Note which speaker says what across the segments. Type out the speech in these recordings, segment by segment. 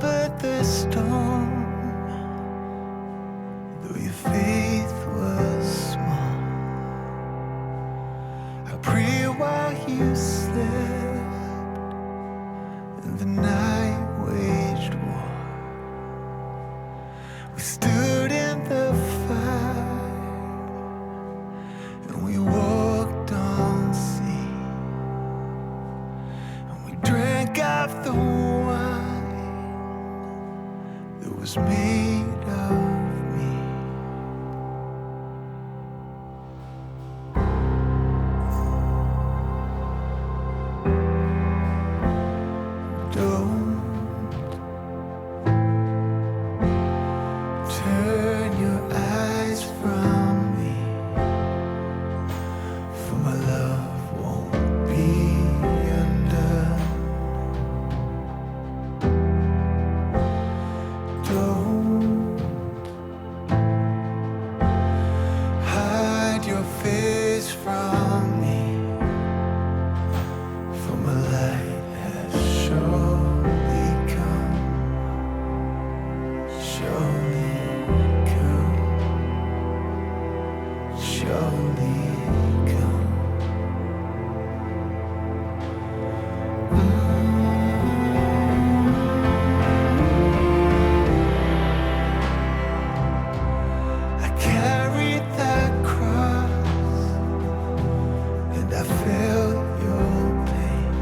Speaker 1: weathered the storm, though your faith was small. I pray while you slept, and the night waged war. We stood in the fight, and we walked on sea, and we drank of the wine that was made of me. Don't turn your eyes from me, for my love won't be undone. Don't hide your face from me, for my light has surely come, surely come, surely come. I carried that cross, and I felt your pain.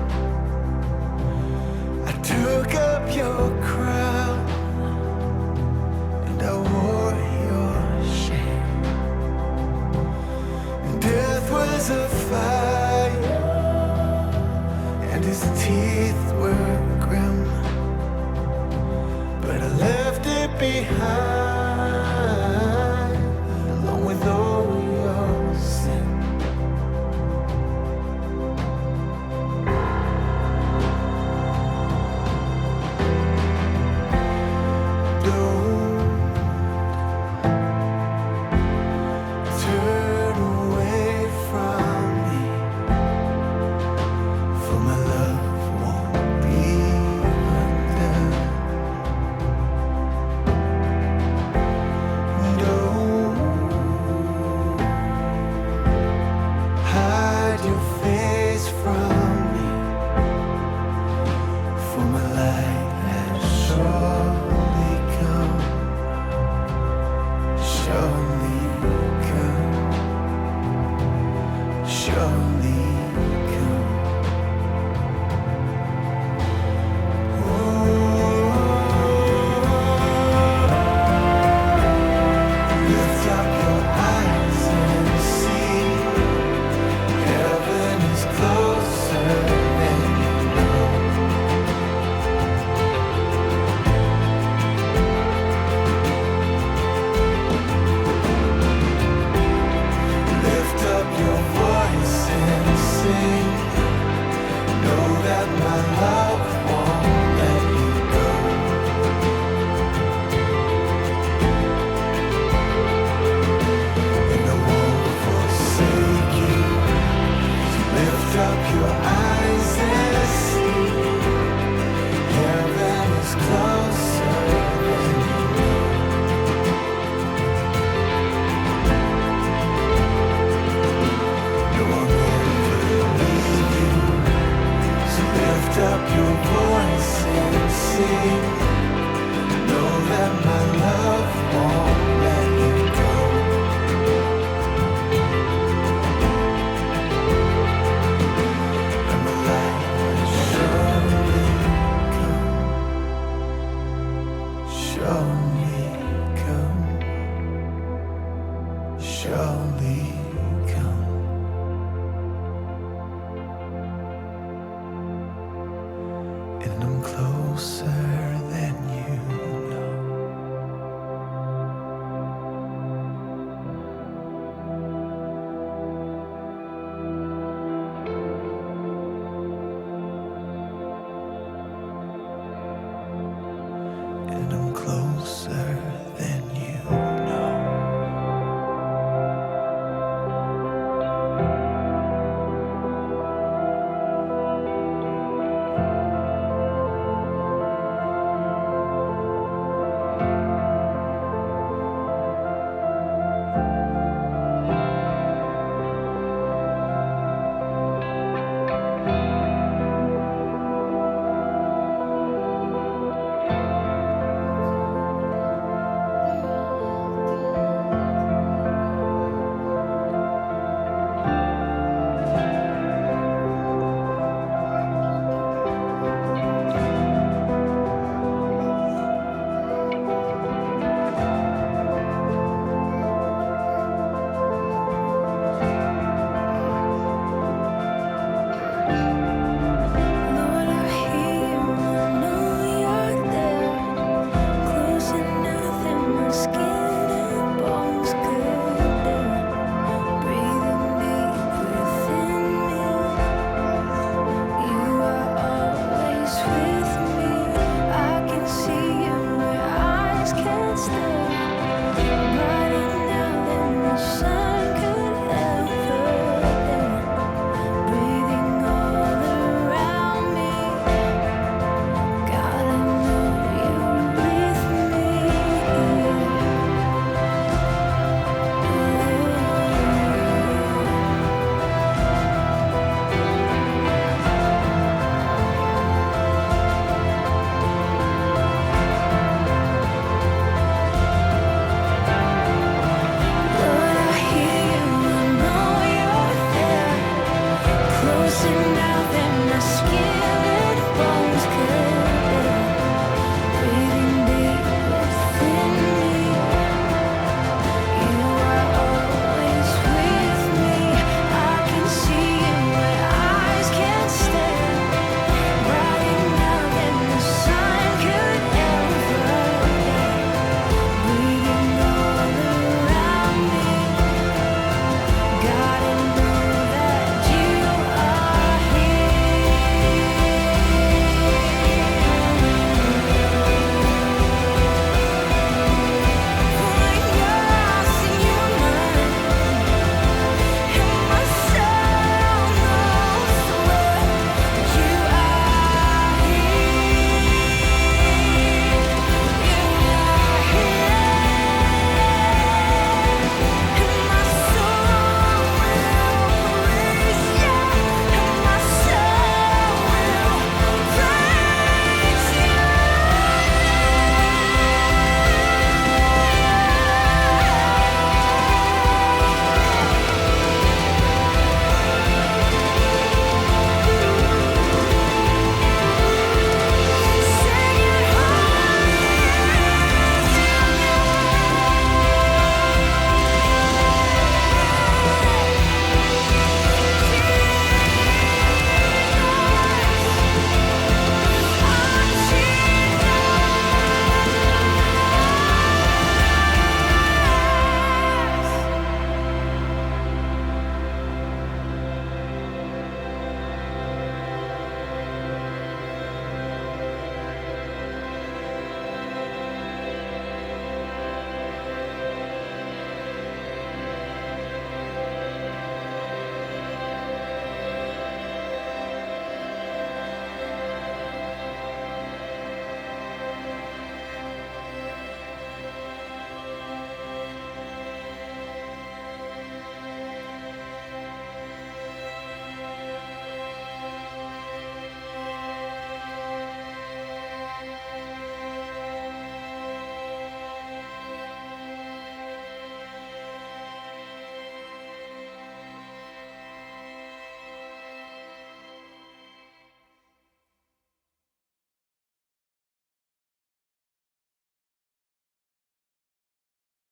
Speaker 1: I took up your crown, and I wore your shame. And death was a fire, and his teeth were grim, but I left it behind, along with all your sin. Don't turn away from me, for my love won't be undone. Don't hide your face from me, for my light has surely come, surely come, surely come. Lift up your eyes and see, heaven is closer than you know. Lift up your voice and sing, know that my love won't let you go. And I won't forsake you. So lift up your eyes and see, heaven is closer than you know. No one will believe you. So lift up your voice and sing, know that my love won't let you go. And my light will surely come, surely